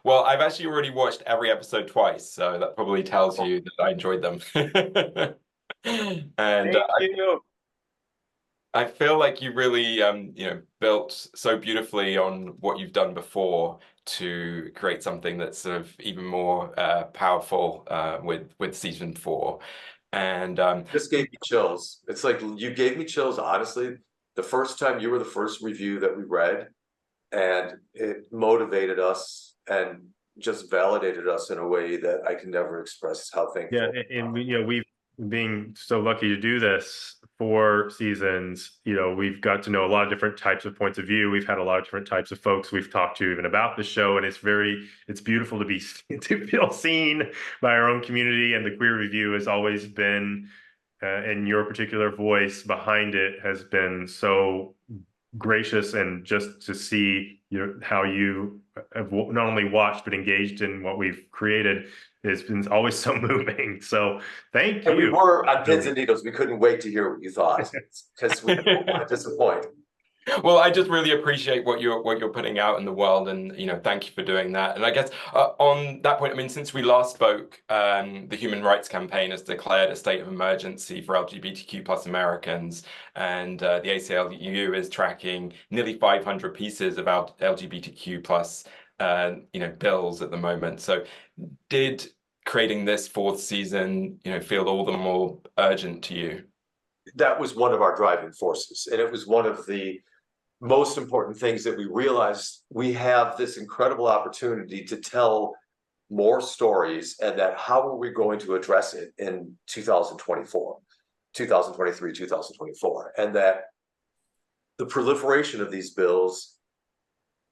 Well, I've actually already watched every episode twice, so that probably tells you that I enjoyed them. And Thank you. I feel like you really, built so beautifully on what you've done before to create something that's sort of even more powerful with season four. And Just gave me chills. It's like you gave me chills, honestly. The first time you were the first review that we read, and it motivated us and just validated us in a way that I can never express how Yeah, thankful. we've being so lucky to do this 4 seasons. We've got to know a lot of different types of points of view. We've had a lot of different types of folks we've talked to even about the show, and it's beautiful to be to feel seen by our own community. And the queer review has always been, and your particular voice behind it has been so gracious, and just to see how you have not only watched but engaged in what we've created has been always so moving. So thank And we you. were on pins Really. and needles. We couldn't wait to hear what you thought because we didn't want to disappoint. Well, I just really appreciate what you're putting out in the world, and thank you for doing that. And I guess on that point, I mean, since we last spoke, the Human Rights Campaign has declared a state of emergency for LGBTQ plus Americans, and the ACLU is tracking nearly 500 pieces about LGBTQ plus bills at the moment. So, did creating this fourth season, feel all the more urgent to you? That was one of our driving forces, and it was one of the most important things that we realized we have this incredible opportunity to tell more stories, and that how are we going to address it in 2024, 2023, 2024, and that the proliferation of these bills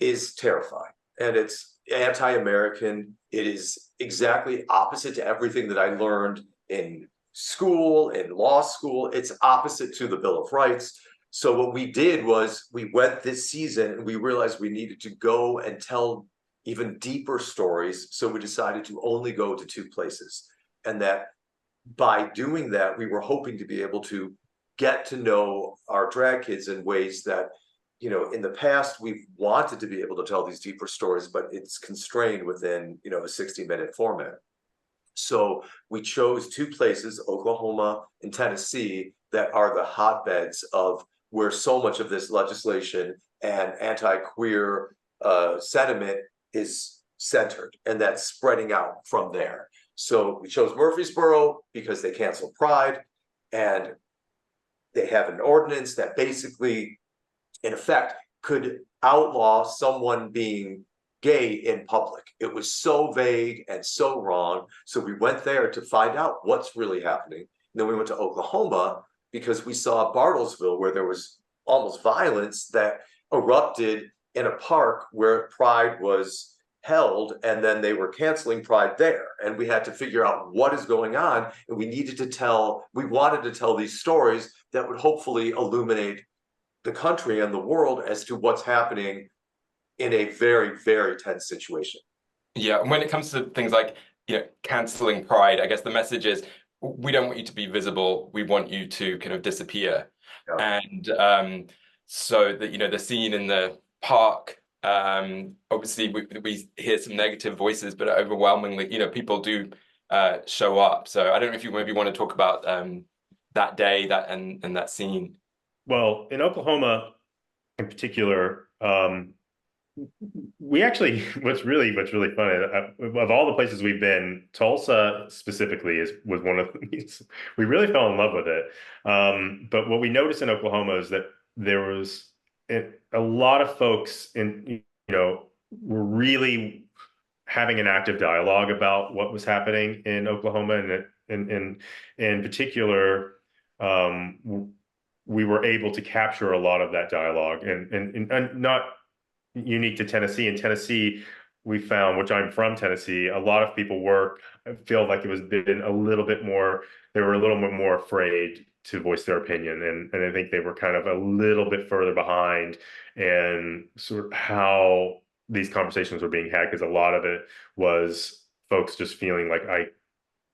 is terrifying, and it's anti-American. It is exactly opposite to everything that I learned in school, in law school. It's opposite to the Bill of Rights. So what we did was we went this season and we realized we needed to go and tell even deeper stories. So we decided to only go to two places. And that by doing that, we were hoping to be able to get to know our drag kids in ways that, in the past, we've wanted to be able to tell these deeper stories, but it's constrained within, a 60-minute format. So we chose two places, Oklahoma and Tennessee, that are the hotbeds of where so much of this legislation and anti-queer sentiment is centered, and that's spreading out from there. So we chose Murfreesboro because they canceled Pride, and they have an ordinance that basically, in effect, could outlaw someone being gay in public. It was so vague and so wrong. So we went there to find out what's really happening. And then we went to Oklahoma because we saw Bartlesville, where there was almost violence that erupted in a park where Pride was held, and then they were canceling Pride there. And we had to figure out what is going on. And we wanted to tell these stories that would hopefully illuminate the country and the world as to what's happening in a very, very tense situation. Yeah, and when it comes to things like, canceling Pride, I guess the message is we don't want you to be visible. We want you to kind of disappear. Yeah. And so that, the scene in the park, obviously we hear some negative voices, but overwhelmingly, people do show up. So I don't know if you maybe want to talk about that day, and that scene. Well, in Oklahoma in particular, we actually what's really funny, of all the places we've been, Tulsa specifically was one of these. We really fell in love with it. But what we noticed in Oklahoma is that there was a lot of folks were really having an active dialogue about what was happening in Oklahoma, and in particular, we were able to capture a lot of that dialogue, and not unique to Tennessee. In Tennessee, we found, which I'm from Tennessee, a lot of people feel like it was been a little bit more, they were a little bit more afraid to voice their opinion. And I think they were kind of a little bit further behind, and sort of how these conversations were being had, because a lot of it was folks just feeling like, I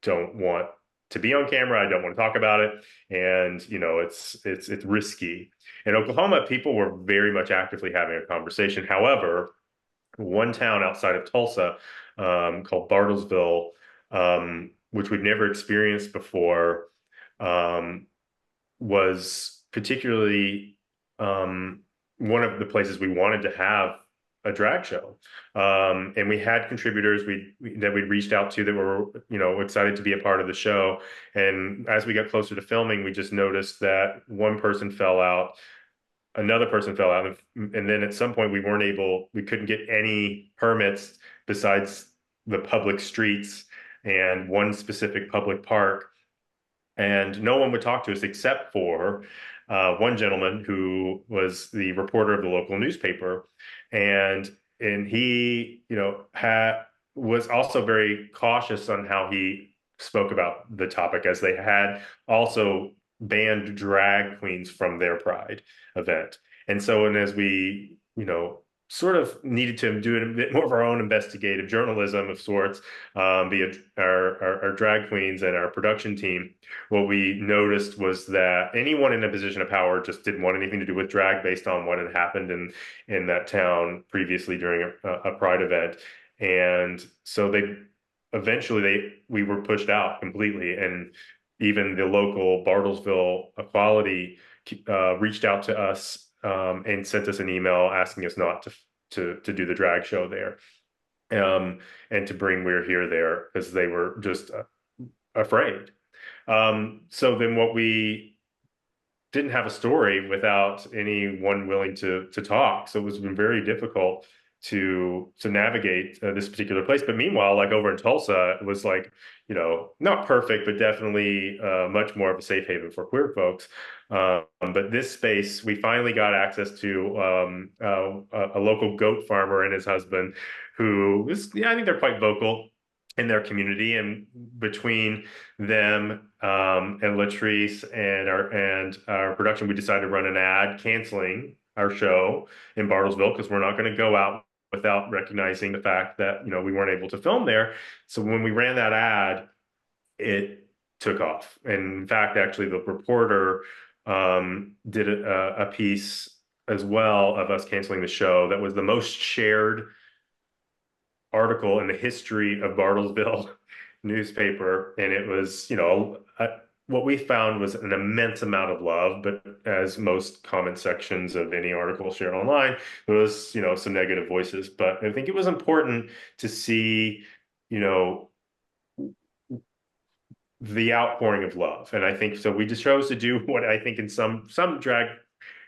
don't want to be on camera, I don't want to talk about it, and it's risky. In Oklahoma, people were very much actively having a conversation. However, one town outside of Tulsa called Bartlesville, which we've never experienced before, was particularly one of the places we wanted to have a drag show. And we had contributors that we'd reached out to that were, excited to be a part of the show. And as we got closer to filming, we just noticed that one person fell out, another person fell out, and then at some point we couldn't get any permits besides the public streets and one specific public park, and no one would talk to us except for one gentleman who was the reporter of the local newspaper, and he, was also very cautious on how he spoke about the topic, as they had also banned drag queens from their Pride event. And so, and as we, sort of needed to do a bit more of our own investigative journalism of sorts, via our drag queens and our production team, what we noticed was that anyone in a position of power just didn't want anything to do with drag based on what had happened in that town previously during a Pride event. And so we were pushed out completely. And even the local Bartlesville Equality reached out to us and sent us an email asking us not to do the drag show there, and to bring We're Here there, because they were just afraid. So then what we didn't have a story without anyone willing to talk. So it was been very difficult to navigate this particular place. But meanwhile, like over in Tulsa, it was like, not perfect, but definitely much more of a safe haven for queer folks. But this space, we finally got access to a local goat farmer and his husband, who is, I think they're quite vocal in their community. And between them and Latrice and our production, we decided to run an ad canceling our show in Bartlesville, because we're not going to go out without recognizing the fact that, we weren't able to film there. So when we ran that ad, it took off. And in fact, actually, the reporter did a piece as well of us canceling the show that was the most shared article in the history of Bartlesville newspaper. And it was, what we found was an immense amount of love, but as most comment sections of any article shared online, there was, some negative voices. But I think it was important to see, the outpouring of love. And I think so we just chose to do what I think in some drag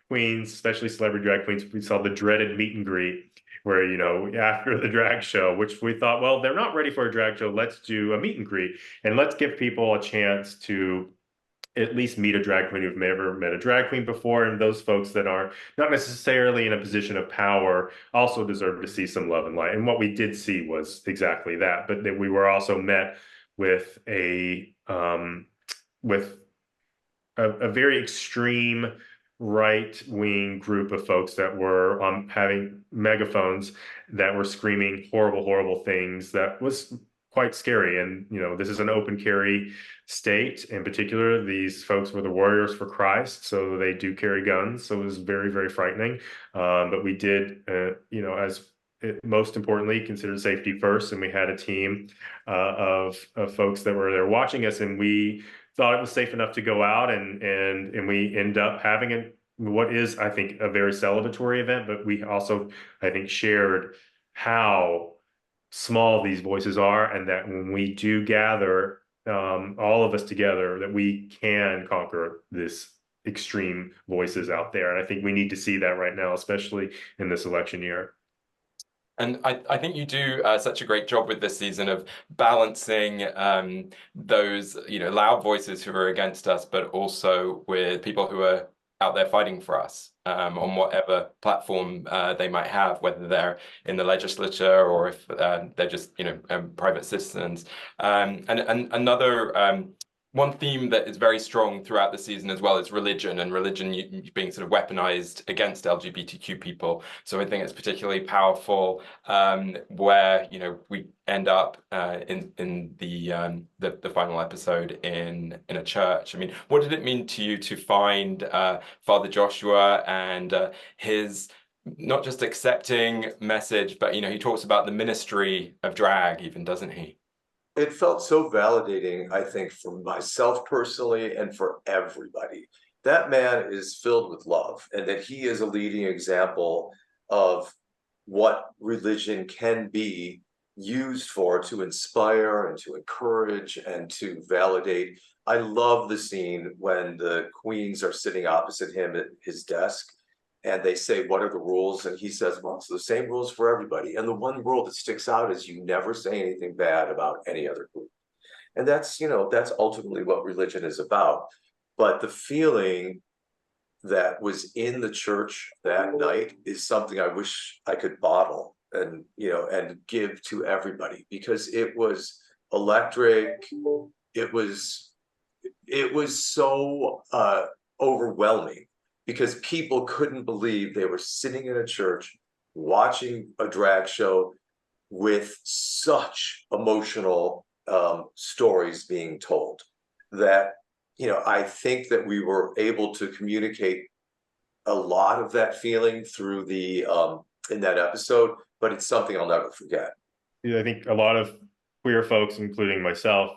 queens, especially celebrity drag queens, we saw the dreaded meet and greet, where, after the drag show, which we thought, well, they're not ready for a drag show, let's do a meet and greet, and let's give people a chance to at least meet a drag queen who've never met a drag queen before. And those folks that are not necessarily in a position of power also deserve to see some love and light. And what we did see was exactly that, but that we were also met with a very extreme right-wing group of folks that were having megaphones that were screaming horrible things that was quite scary. And, this is an open carry state. In particular, these folks were the Warriors for Christ, so they do carry guns. So it was very, very frightening. But we did, as most importantly, considered safety first. And we had a team of folks that were there watching us, and we thought it was safe enough to go out, and we end up having what is, I think, a very celebratory event. But we also, I think, shared how small these voices are, and that when we do gather, all of us together, that we can conquer this extreme voices out there. And I think we need to see that right now, especially in this election year. And I think you do such a great job with this season of balancing those, loud voices who are against us, but also with people who are out there fighting for us on whatever platform they might have, whether they're in the legislature or if they're just, private citizens. And another one theme that is very strong throughout the season as well is religion, and religion being sort of weaponized against LGBTQ people. So I think it's particularly powerful where, we end up in the final episode in a church. I mean, what did it mean to you to find Father Joshua and his not just accepting message, but he talks about the ministry of drag even, doesn't he? It felt so validating, I think, for myself personally and for everybody. That man is filled with love, and that he is a leading example of what religion can be used for, to inspire and to encourage and to validate. I love the scene when the queens are sitting opposite him at his desk and they say, "What are the rules?" And he says, "Well, it's the same rules for everybody. And the one rule that sticks out is you never say anything bad about any other group." And that's ultimately what religion is about. But the feeling that was in the church that night is something I wish I could bottle and give to everybody, because it was electric. It was so overwhelming, because people couldn't believe they were sitting in a church watching a drag show with such emotional stories being told, that I think that we were able to communicate a lot of that feeling through the in that episode, but it's something I'll never forget. Yeah, I think a lot of queer folks, including myself,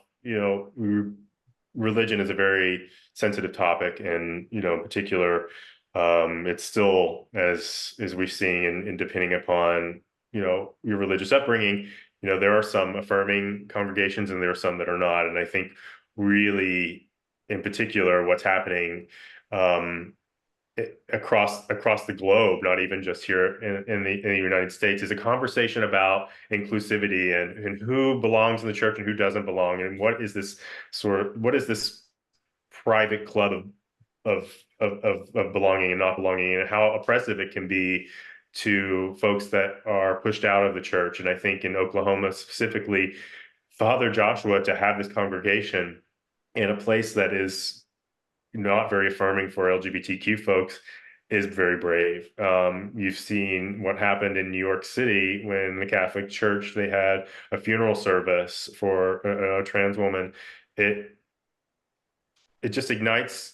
religion is a very sensitive topic, and in particular, it's still, as we're seeing in depending upon your religious upbringing, there are some affirming congregations and there are some that are not, and I think really, in particular, what's happening across the globe, not even just here in the United States, is a conversation about inclusivity and who belongs in the church and who doesn't belong, and what is this private club of belonging and not belonging, and how oppressive it can be to folks that are pushed out of the church. And I think in Oklahoma specifically, Father Joshua, to have this congregation in a place that is not very affirming for LGBTQ folks is very brave. You've seen what happened in New York City when the Catholic Church, they had a funeral service for a trans woman. It just ignites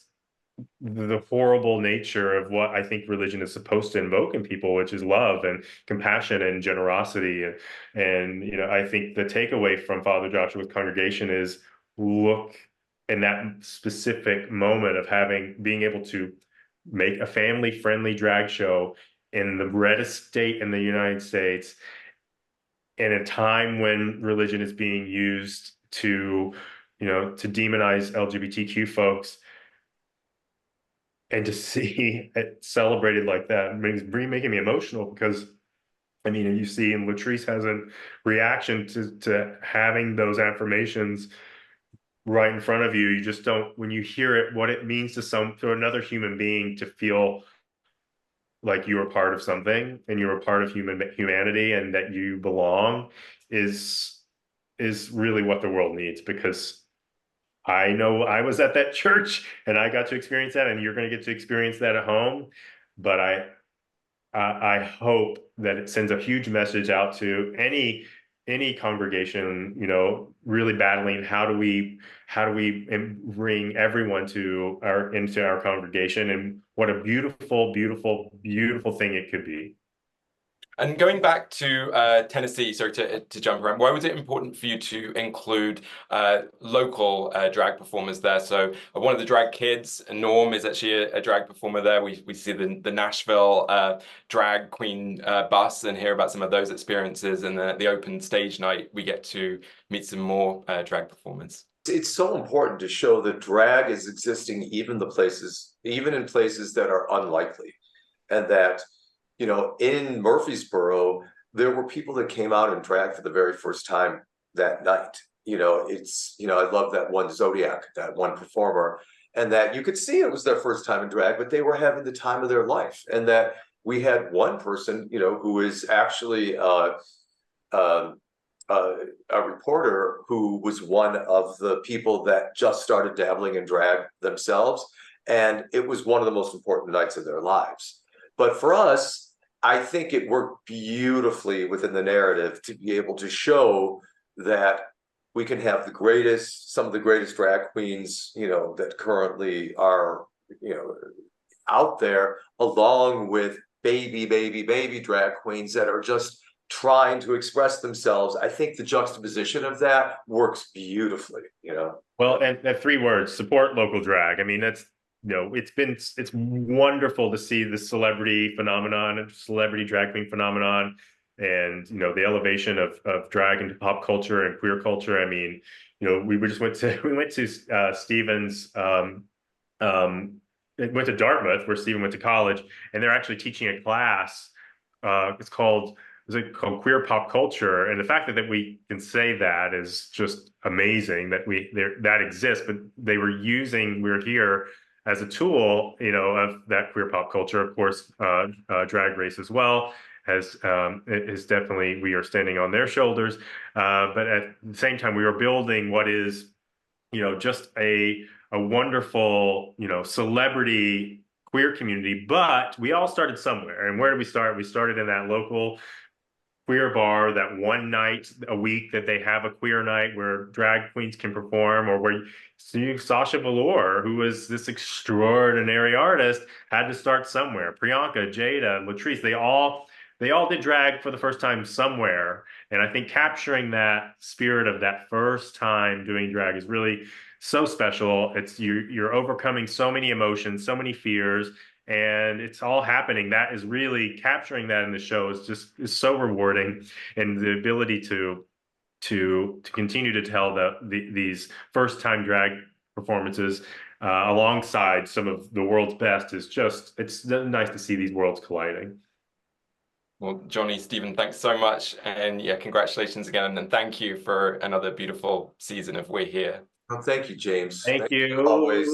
the horrible nature of what I think religion is supposed to invoke in people, which is love and compassion and generosity. And I think the takeaway from Father Joshua's congregation is, look, in that specific moment of being able to make a family-friendly drag show in the reddest state in the United States, in a time when religion is being used to demonize LGBTQ folks, and to see it celebrated like that making me emotional, because you see, and Latrice has a reaction to having those affirmations right in front of you. You just don't, when you hear it, what it means to another human being to feel like you are part of something and you're a part of humanity and that you belong, is really what the world needs. Because I know I was at that church and I got to experience that, and you're going to get to experience that at home. But I hope that it sends a huge message out to any congregation, really battling, how do we bring everyone into our congregation, and what a beautiful, beautiful, beautiful thing it could be. And going back to Tennessee, sorry to jump around, why was it important for you to include local drag performers there? So one of the drag kids, Norm, is actually a drag performer there. We see the Nashville drag queen bus and hear about some of those experiences. And the open stage night, we get to meet some more drag performers. It's so important to show that drag is existing even in places that are unlikely, and that in Murfreesboro, there were people that came out in drag for the very first time that night. I love that one Zodiac, that one performer, and that you could see it was their first time in drag, but they were having the time of their life. And that we had one person, who is actually a reporter, who was one of the people that just started dabbling in drag themselves. And it was one of the most important nights of their lives. But for us, I think it worked beautifully within the narrative to be able to show that we can have some of the greatest drag queens, that currently are, out there, along with baby drag queens that are just trying to express themselves. I think the juxtaposition of that works beautifully, you know. Well, and 3 words: support local drag. I mean, that's, it's wonderful to see the celebrity phenomenon, celebrity drag queen phenomenon, and the elevation of drag into pop culture and queer culture. I mean, we went to Stephen's went to Dartmouth, where Stephen went to college, and they're actually teaching a class. It's called queer pop culture, and the fact that we can say that is just amazing, that that exists. But we're here as a tool, of that queer pop culture. Of course, Drag Race as well is definitely, we are standing on their shoulders. But at the same time, we are building what is, just a wonderful, celebrity queer community. But we all started somewhere. And where did we start? We started in that local queer bar, that one night a week that they have a queer night where drag queens can perform, or where Sasha Velour, who was this extraordinary artist, had to start somewhere. Priyanka, Jaida, Latrice, they all did drag for the first time somewhere. And I think capturing that spirit of that first time doing drag is really so special. It's you're overcoming so many emotions, so many fears, and it's all happening. That is really capturing that in the show is so rewarding, and the ability to continue to tell these first time drag performances alongside some of the world's best it's nice to see these worlds colliding. Well, Johnny, Stephen, thanks so much. And yeah, congratulations again. And thank you for another beautiful season of We're Here. Well, thank you, James. Thank you. Always.